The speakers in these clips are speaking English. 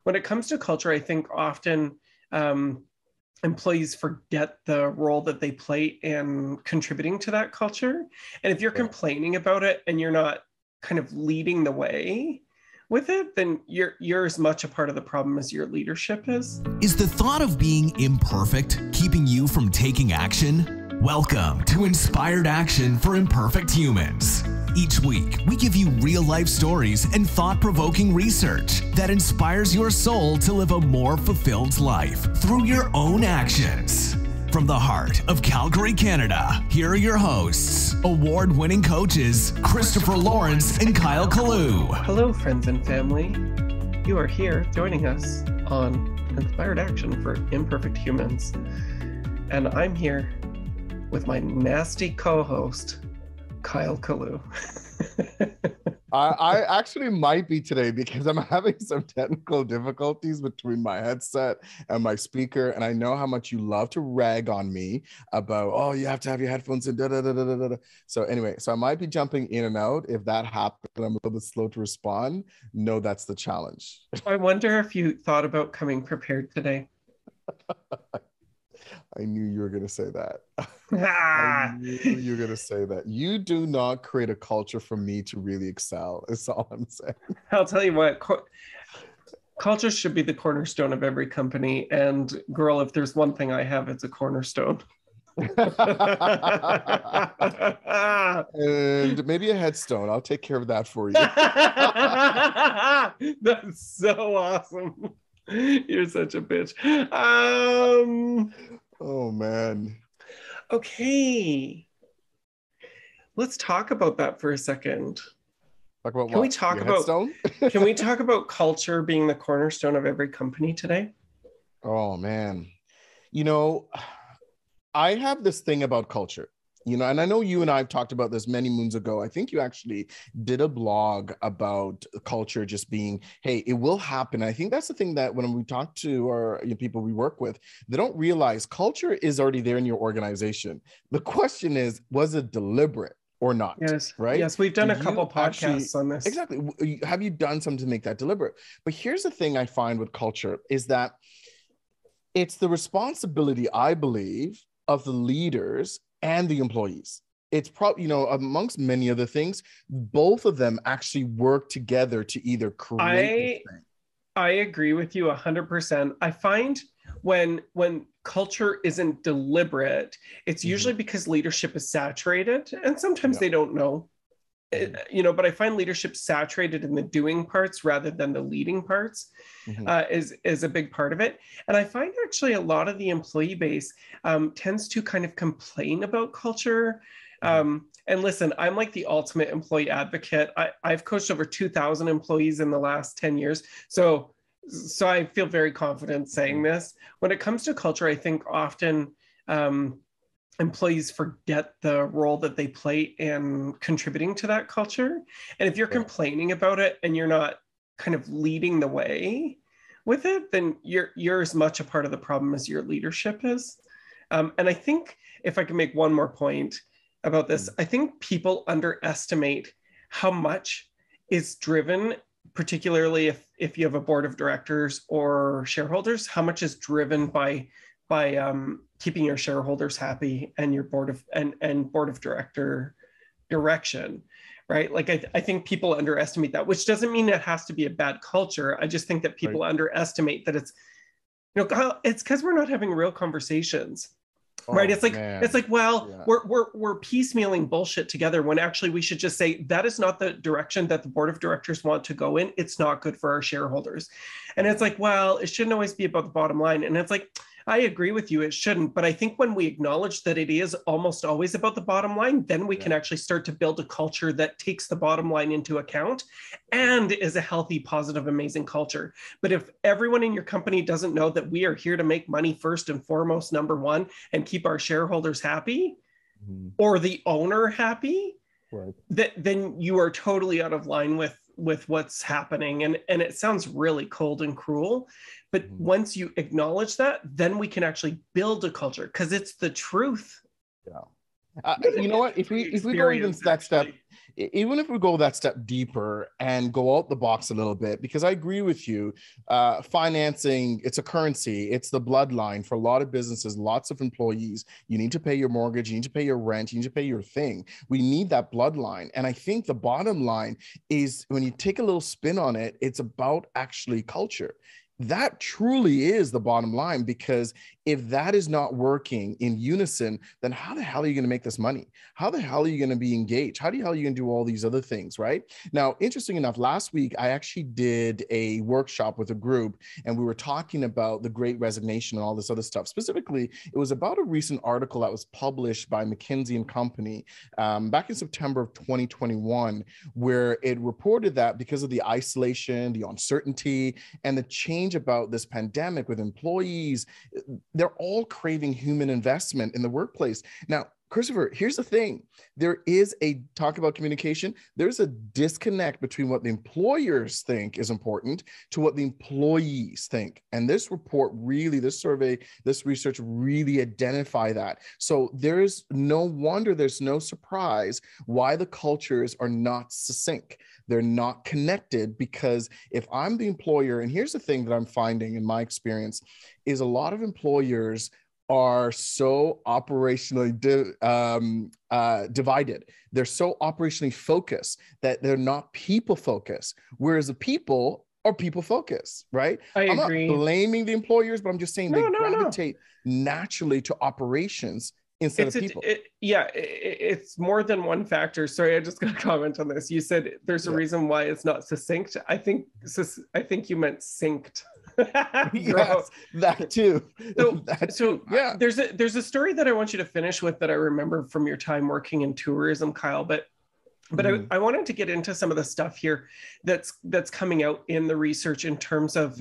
when it comes to culture, I think often employees forget the role that they play in contributing to that culture. And if you're complaining about it and you're not kind of leading the way with it, then you're as much a part of the problem as your leadership is. Is the thought of being imperfect keeping you from taking action? Welcome to Inspired Action for Imperfect Humans. Each week, we give you real-life stories and thought-provoking research that inspires your soul to live a more fulfilled life through your own actions. From the heart of Calgary, Canada, here are your hosts, award-winning coaches, Christopher Lawrence and Kyle Kalloo. Hello, friends and family. You are here joining us on Inspired Action for Imperfect Humans. And I'm here with my nasty co-host, Kyle Kalloo. I actually might be today because I'm having some technical difficulties between my headset and my speaker. And I know how much you love to rag on me about, oh, you have to have your headphones in, da, da, da, da, da, da. So anyway, so I might be jumping in and out. If that happens, I'm a little bit slow to respond. No, that's the challenge. I wonder if you thought about coming prepared today. I knew you were going to say that. I knew you were going to say that. You do not create a culture for me to really excel. Is all I'm saying. I'll tell you what, culture should be the cornerstone of every company. And girl, if there's one thing I have, it's a cornerstone. And maybe a headstone. I'll take care of that for you. That's so awesome. You're such a bitch. Oh man. Okay. Let's talk about that for a second. Talk about Can what? we talk Your about headstone? Can we talk about culture being the cornerstone of every company today? Oh man. You know, I have this thing about culture. You know, and I know you and I have talked about this many moons ago. I think you actually did a blog about culture just being, hey, it will happen. I think that's the thing that when we talk to our people we work with, they don't realize culture is already there in your organization. The question is, was it deliberate or not? Yes. Right. Yes. We've done a couple podcasts on this. Exactly. Have you done something to make that deliberate? But here's the thing I find with culture is that it's the responsibility, I believe, of the leaders and the employees. It's probably, amongst many other things, both of them actually work together to either create this thing. I agree with you 100%. I find when culture isn't deliberate, it's usually because leadership is saturated, and sometimes they don't know. But I find leadership saturated in the doing parts rather than the leading parts is a big part of it. And I find actually a lot of the employee base tends to kind of complain about culture. And listen, I'm like the ultimate employee advocate. I've coached over 2,000 employees in the last 10 years. So I feel very confident saying this. When it comes to culture, I think often employees forget the role that they play in contributing to that culture. And if you're complaining about it and you're not kind of leading the way with it, then you're as much a part of the problem as your leadership is. And I think if I can make one more point about this, I think people underestimate how much is driven, particularly if you have a board of directors or shareholders, how much is driven by keeping your shareholders happy and your board of director direction, right? Like I think people underestimate that, which doesn't mean it has to be a bad culture. I just think that people underestimate that it's because we're not having real conversations. Right. It's like, we're piecemealing bullshit together when actually we should just say that is not the direction that the board of directors want to go in. It's not good for our shareholders. And it's like, well, it shouldn't always be about the bottom line. And it's like, I agree with you, it shouldn't. But I think when we acknowledge that it is almost always about the bottom line, then we can actually start to build a culture that takes the bottom line into account and is a healthy, positive, amazing culture. But if everyone in your company doesn't know that we are here to make money first and foremost, number one, and keep our shareholders happy or the owner happy, then you are totally out of line with what's happening. And it sounds really cold and cruel. But once you acknowledge that, then we can actually build a culture because it's the truth. You know what? If we go even that step, even if we go that step deeper and go out the box a little bit, because I agree with you, financing, it's a currency, it's the bloodline for a lot of businesses, lots of employees. You need to pay your mortgage, you need to pay your rent, you need to pay your thing. We need that bloodline. And I think the bottom line is, when you take a little spin on it, it's about actually culture. That truly is the bottom line, because if that is not working in unison, then how the hell are you going to make this money? How the hell are you going to be engaged? How the hell are you going to do all these other things, right? Now, interesting enough, last week, I actually did a workshop with a group, and we were talking about the Great Resignation and all this other stuff. Specifically, it was about a recent article that was published by McKinsey and Company back in September of 2021, where it reported that because of the isolation, the uncertainty, and the change about this pandemic with employees, they're all craving human investment in the workplace. Now, Christopher, here's the thing. There is a talk about communication. There's a disconnect between what the employers think is important to what the employees think. And this report really, this survey, this research really identify that. So there's no wonder, there's no surprise why the cultures are not succinct. They're not connected, because if I'm the employer, and here's the thing that I'm finding in my experience, is a lot of employers are so operationally divided. They're so operationally focused that they're not people focused, whereas the people are people focused, right? I'm agree. not blaming the employers, but I'm just saying they gravitate naturally to operations instead of people. It's more than one factor. Sorry, I just got to comment on this. You said there's a reason why it's not succinct. I think you meant synced. Yes, that too. There's a story that I want you to finish with that I remember from your time working in tourism, Kyle, but I wanted to get into some of the stuff here that's coming out in the research in terms of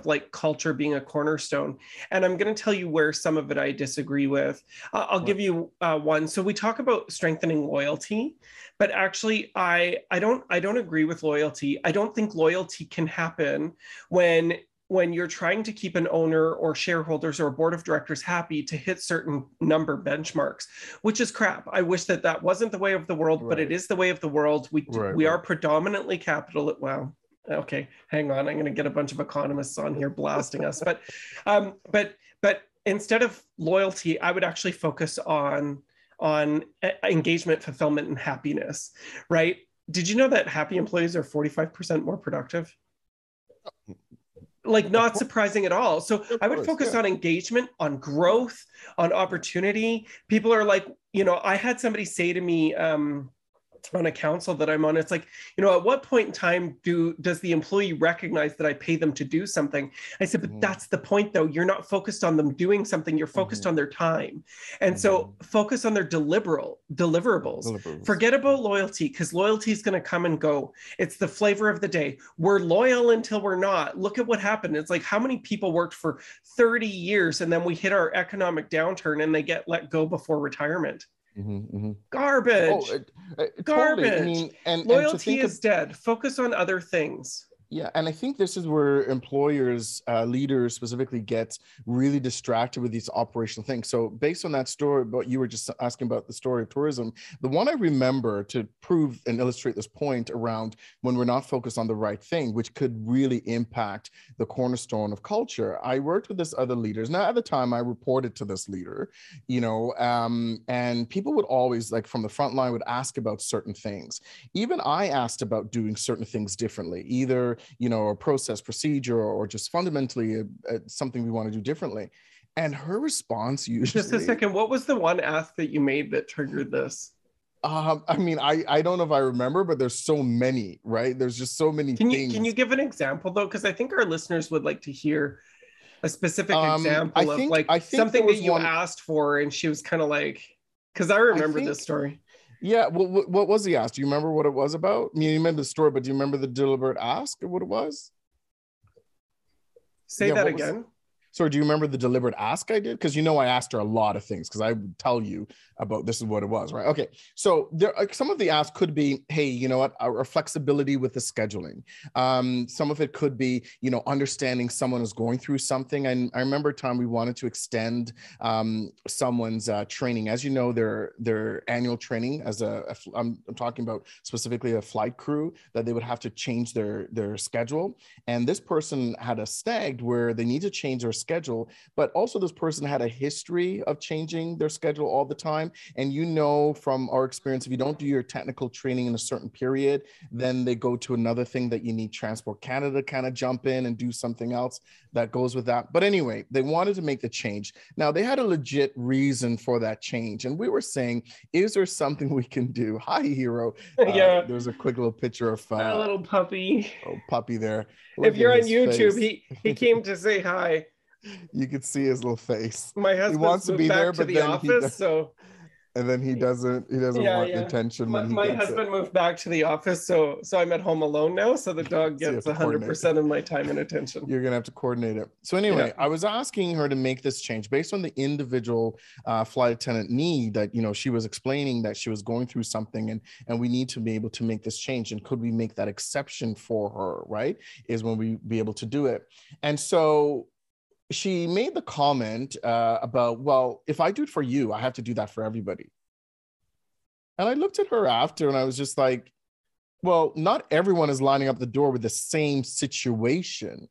like culture being a cornerstone. And I'm going to tell you where some of it I disagree with. I'll give you one. So we talk about strengthening loyalty, but actually I don't agree with loyalty. I don't think loyalty can happen when you're trying to keep an owner or shareholders or a board of directors happy to hit certain number benchmarks, which is crap. I wish that wasn't the way of the world, but it is the way of the world. We are predominantly capital. Wow. Okay, hang on. I'm going to get a bunch of economists on here blasting us. But instead of loyalty, I would actually focus on engagement, fulfillment, and happiness, right? Did you know that happy employees are 45% more productive? Like, not surprising at all. So I would focus on engagement, on growth, on opportunity. People are like, I had somebody say to me, on a council that I'm on, it's like, at what point in time does the employee recognize that I pay them to do something? I said, but that's the point though. You're not focused on them doing something. You're focused on their time. And so focus on their deliverables. Forget about loyalty, because loyalty is going to come and go. It's the flavor of the day. We're loyal until we're not. Look at what happened. It's like, how many people worked for 30 years and then we hit our economic downturn and they get let go before retirement? Garbage. Garbage. Totally. I mean, and loyalty is dead. Focus on other things. Yeah, and I think this is where employers, leaders specifically, get really distracted with these operational things. So based on that story, but you were just asking about the story of tourism, the one I remember to prove and illustrate this point around when we're not focused on the right thing, which could really impact the cornerstone of culture. I worked with this other leaders. Now, at the time, I reported to this leader, and people would always, like from the front line, would ask about certain things. Even I asked about doing certain things differently, either a process, procedure, or just fundamentally something we want to do differently. And her response usually... Just a second, what was the one ask that you made that triggered this? I mean, I don't know if I remember, but there's so many, right? There's just so many things. Can you give an example though? Because I think our listeners would like to hear a specific example of like something that you asked for and she was kind of like, because I remember this story. Yeah, well, what was the ask? Do you remember what it was about? I mean, you remember the story, but do you remember the deliberate ask or what it was? Say that again. So do you remember the deliberate ask I did? Because you know I asked her a lot of things because I would tell you about this is what it was, right? Okay. So there some of the asks could be, hey, you know what, our flexibility with the scheduling. Some of it could be, you know, understanding someone is going through something. And I remember a time we wanted to extend someone's training. As you know, their annual training as I'm talking about specifically a flight crew, that they would have to change their schedule. And this person had a snagged where they need to change their schedule, but also this person had a history of changing their schedule all the time. And you know, from our experience, if you don't do your technical training in a certain period, then they go to another thing that you need Transport Canada kind of jump in and do something else that goes with that. But anyway, they wanted to make the change. Now they had a legit reason for that change. And we were saying, is there something we can do? Hi, Hero. Yeah. There's a quick little picture of a little puppy. Oh, puppy there. Look, if you're on YouTube, he came to say hi. You could see his little face. My husband wants to be there, but the office, so and then he doesn't want the attention. My husband moved back to the office, so I'm at home alone now, so the dog gets 100% of my time and attention. You're gonna have to coordinate it. So anyway, I was asking her to make this change based on the individual flight attendant need that, you know, she was explaining that she was going through something, and we need to be able to make this change. And could we make that exception for her, right? Is when we be able to do it. And so she made the comment about, well, if I do it for you, I have to do that for everybody. And I looked at her after and I was just like, well, not everyone is lining up the door with the same situation.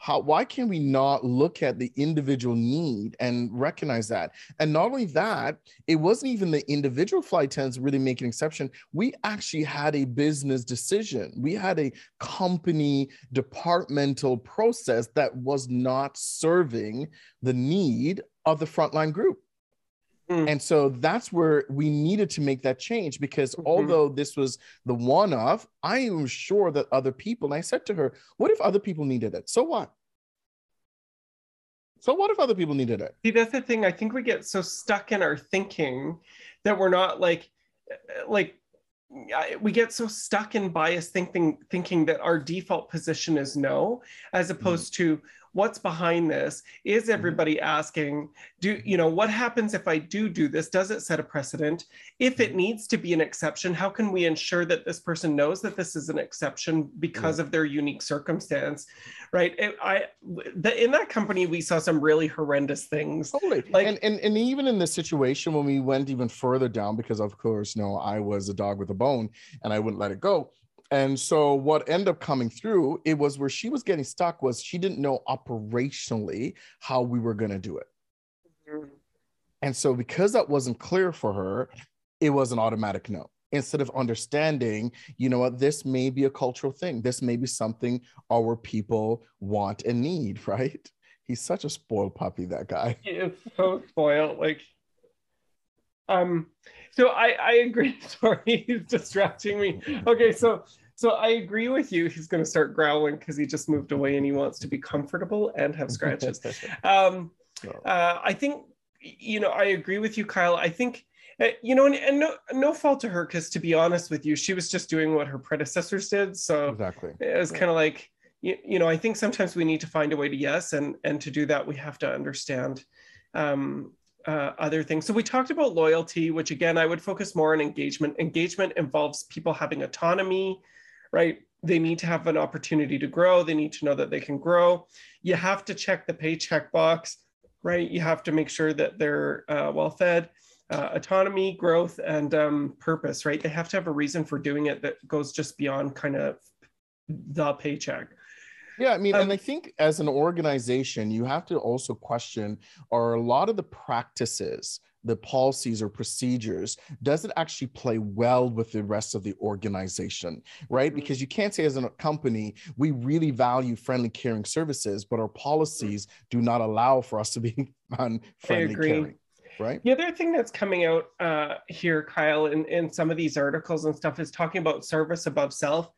Why can we not look at the individual need and recognize that? And not only that, it wasn't even the individual flight attendants really making an exception. We actually had a business decision. We had a company departmental process that was not serving the need of the frontline group. And so that's where we needed to make that change, because although this was the one-off, I am sure that other people, and I said to her, what if other people needed it? So what? So what if other people needed it? See, that's the thing. I think we get so stuck in our thinking that we're not we get so stuck in biased thinking that our default position is no, as opposed to what's behind this. Is everybody asking, what happens if I do this? Does it set a precedent? If it needs to be an exception, how can we ensure that this person knows that this is an exception because of their unique circumstance, right? In that company, we saw some really horrendous things. Totally. And even in this situation, when we went even further down, because of course, I was a dog with a bone and I wouldn't let it go. And so what ended up coming through, it was where she was getting stuck was she didn't know operationally how we were going to do it. And so because that wasn't clear for her, it was an automatic no. Instead of understanding, this may be a cultural thing. This may be something our people want and need, right? He's such a spoiled puppy, that guy. He is so spoiled. So I agree. Sorry, he's distracting me. Okay, so I agree with you. He's going to start growling because he just moved away and he wants to be comfortable and have scratches. I think, I agree with you, Kyle. I think, and no fault to her, because to be honest with you, she was just doing what her predecessors did. So exactly. It was kind of like, I think sometimes we need to find a way to yes, and to do that, we have to understand other things. So we talked about loyalty, which again, I would focus more on engagement. Engagement involves people having autonomy, right? They need to have an opportunity to grow. They need to know that they can grow. You have to check the paycheck box, right? You have to make sure that they're well fed. Autonomy, growth, and purpose, right? They have to have a reason for doing it that goes just beyond kind of the paycheck. Yeah, I mean, and I think as an organization, you have to also question, are a lot of the practices, the policies or procedures, does it actually play well with the rest of the organization, right? Because you can't say as a company, we really value friendly, caring services, but our policies do not allow for us to be unfriendly, caring. Right. The other thing that's coming out here, Kyle, in some of these articles and stuff is talking about service above self.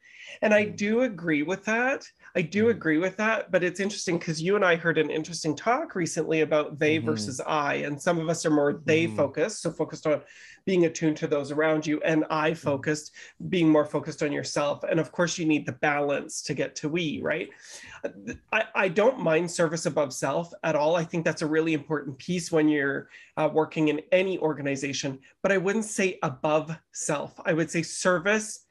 And I do agree with that. I do agree with that, but it's interesting because you and I heard an interesting talk recently about they versus I, and some of us are more they focused, so focused on being attuned to those around you, and I focused, being more focused on yourself. And of course, you need the balance to get to we, right? I don't mind service above self at all. I think that's a really important piece when you're working in any organization, but I wouldn't say above self. I would say service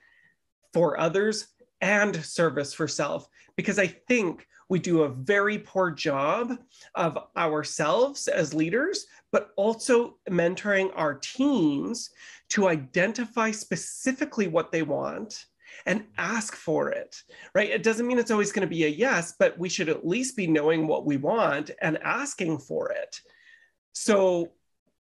for others and service for self, because I think we do a very poor job of ourselves as leaders, but also mentoring our teams to identify specifically what they want and ask for it, right? It doesn't mean it's always going to be a yes, but we should at least be knowing what we want and asking for it.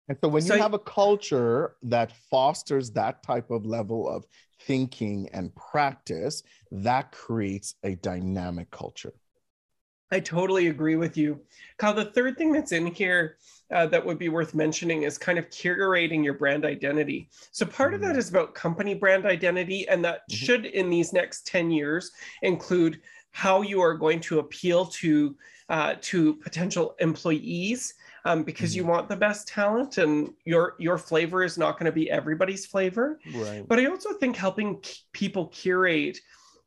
And so when you have a culture that fosters that type of level of thinking and practice, that creates a dynamic culture. I totally agree with you. Kyle, the third thing that's in here that would be worth mentioning is kind of curating your brand identity. So part of that is about company brand identity, and that should, in these next 10 years, include how you are going to appeal to potential employees, because you want the best talent, and your flavor is not going to be everybody's flavor. Right. But I also think helping people curate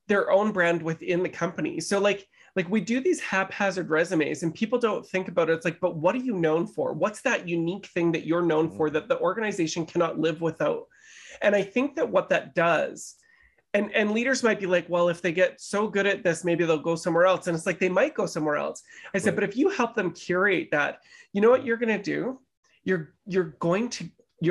their own brand within the company. So like we do these haphazard resumes and people don't think about it. It's like, but what are you known for? What's that unique thing that you're known for that the organization cannot live without? And I think that what that does, and leaders might be like, well, if they get so good at this, maybe they'll go somewhere else. And it's like, they might go somewhere else. I said, but if you help them curate that, you know what you're going to do? You're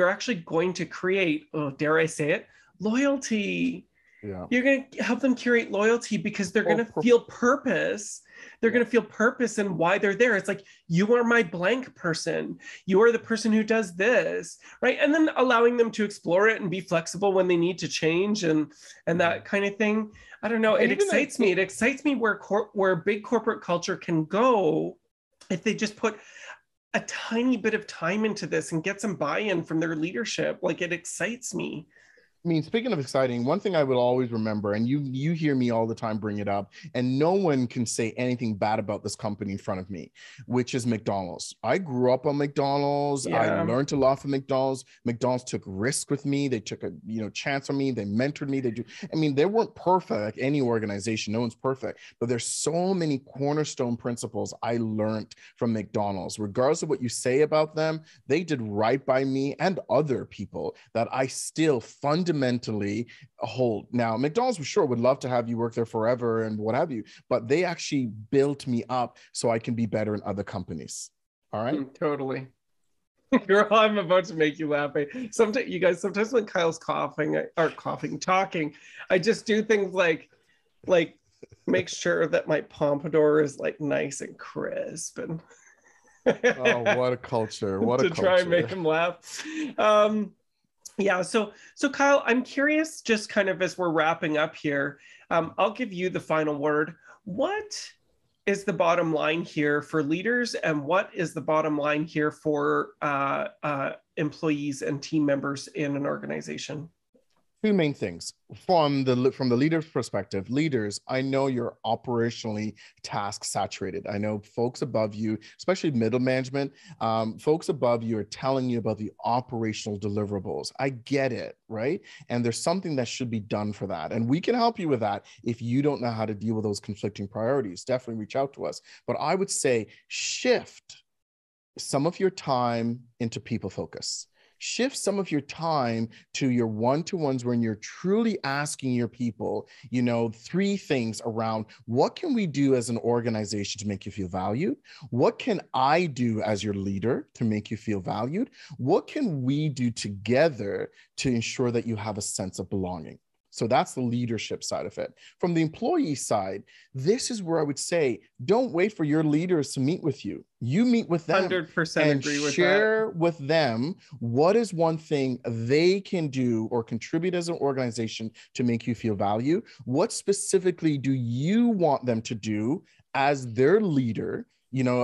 actually going to create, oh, dare I say it, loyalty. Yeah. You're going to help them curate loyalty because they're going to feel purpose. They're going to feel purpose in why they're there. It's like, you are my blank person. You are the person who does this, right? And then allowing them to explore it and be flexible when they need to change and that kind of thing. I don't know. It excites me. It excites me where big corporate culture can go if they just put a tiny bit of time into this and get some buy-in from their leadership. Like, it excites me. I mean, speaking of exciting, one thing I will always remember, and you hear me all the time bring it up, and no one can say anything bad about this company in front of me, which is McDonald's. I grew up on McDonald's. Yeah. I learned a lot from McDonald's. McDonald's took risks with me. They took a chance on me. They mentored me. They weren't perfect like any organization. No one's perfect, but there's so many cornerstone principles I learned from McDonald's. Regardless of what you say about them, they did right by me and other people that I still fundamentally hold. Now, McDonald's, for sure, would love to have you work there forever and what have you, but they actually built me up so I can be better in other companies. All right? Totally. Girl, I'm about to make you laugh. Sometimes when Kyle's talking, I just do things like make sure that my pompadour is like nice and crisp and oh, what a culture. What a culture. To try and make him laugh. Yeah, so Kyle, I'm curious, just kind of as we're wrapping up here, I'll give you the final word. What is the bottom line here for leaders, and what is the bottom line here for employees and team members in an organization? Two main things. From the leader's perspective, leaders, I know you're operationally task saturated. I know folks above you, especially middle management, folks above you are telling you about the operational deliverables. I get it, right? And there's something that should be done for that. And we can help you with that if you don't know how to deal with those conflicting priorities. Definitely reach out to us. But I would say shift some of your time into people focus. Shift some of your time to your one-to-ones when you're truly asking your people, three things around what can we do as an organization to make you feel valued? What can I do as your leader to make you feel valued? What can we do together to ensure that you have a sense of belonging? So that's the leadership side of it. From the employee side, this is where I would say, don't wait for your leaders to meet with you. You meet with them 100% and agree with share that. with them what is one thing they can do or contribute as an organization to make you feel valued. What specifically do you want them to do as their leader,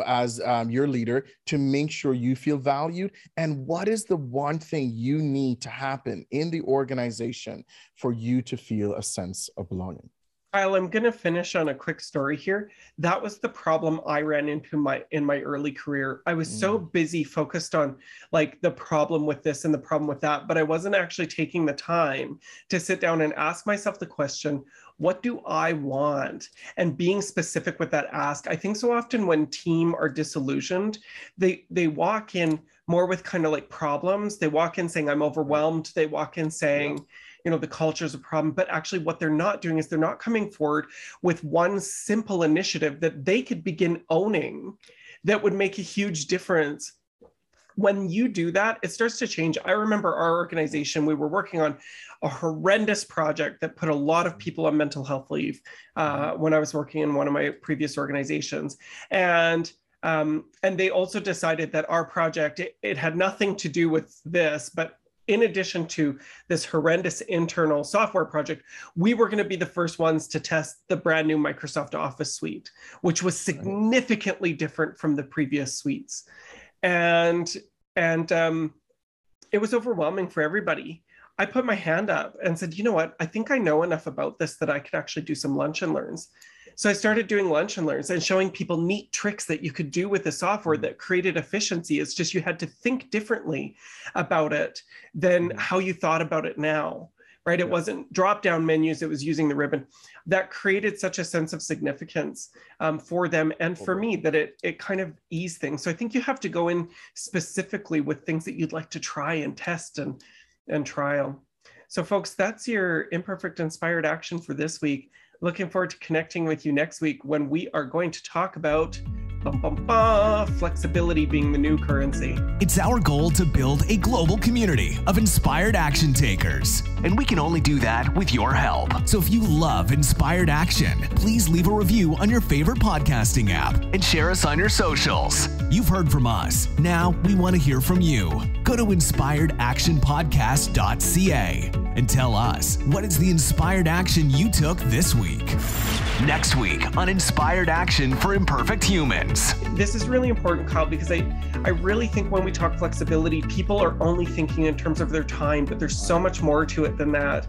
as your leader, to make sure you feel valued? And what is the one thing you need to happen in the organization for you to feel a sense of belonging? Kyle, I'm going to finish on a quick story here. That was the problem I ran into in my early career. I was so busy focused on like the problem with this and the problem with that, but I wasn't actually taking the time to sit down and ask myself the question, what do I want? And being specific with that ask. I think so often when team are disillusioned, they walk in more with kind of like problems. They walk in saying, I'm overwhelmed. They walk in saying, you know, the culture is a problem, but actually what they're not doing is they're not coming forward with one simple initiative that they could begin owning that would make a huge difference. When you do that, it starts to change. I remember our organization, we were working on a horrendous project that put a lot of people on mental health leave when I was working in one of my previous organizations. And they also decided that our project, it had nothing to do with this, but in addition to this horrendous internal software project, we were going to be the first ones to test the brand new Microsoft Office suite, which was significantly different from the previous suites. And it was overwhelming for everybody. I put my hand up and said, you know what, I think I know enough about this that I could actually do some lunch and learns. So I started doing lunch and learns and showing people neat tricks that you could do with the software that created efficiency. It's just you had to think differently about it than how you thought about it now, right? It wasn't drop-down menus, it was using the ribbon. That created such a sense of significance for them and for me that it kind of eased things. So I think you have to go in specifically with things that you'd like to try and test and trial. So folks, that's your Imperfect Inspired Action for this week. Looking forward to connecting with you next week when we are going to talk about flexibility being the new currency. It's our goal to build a global community of inspired action takers, and we can only do that with your help. So if you love inspired action, please leave a review on your favorite podcasting app and share us on your socials. You've heard from us. Now we want to hear from you. Go to inspiredactionpodcast.ca and tell us, what is the inspired action you took this week? Next week on Inspired Action for Imperfect Humans. This is really important, Kyle, because I really think when we talk flexibility, people are only thinking in terms of their time, but there's so much more to it than that.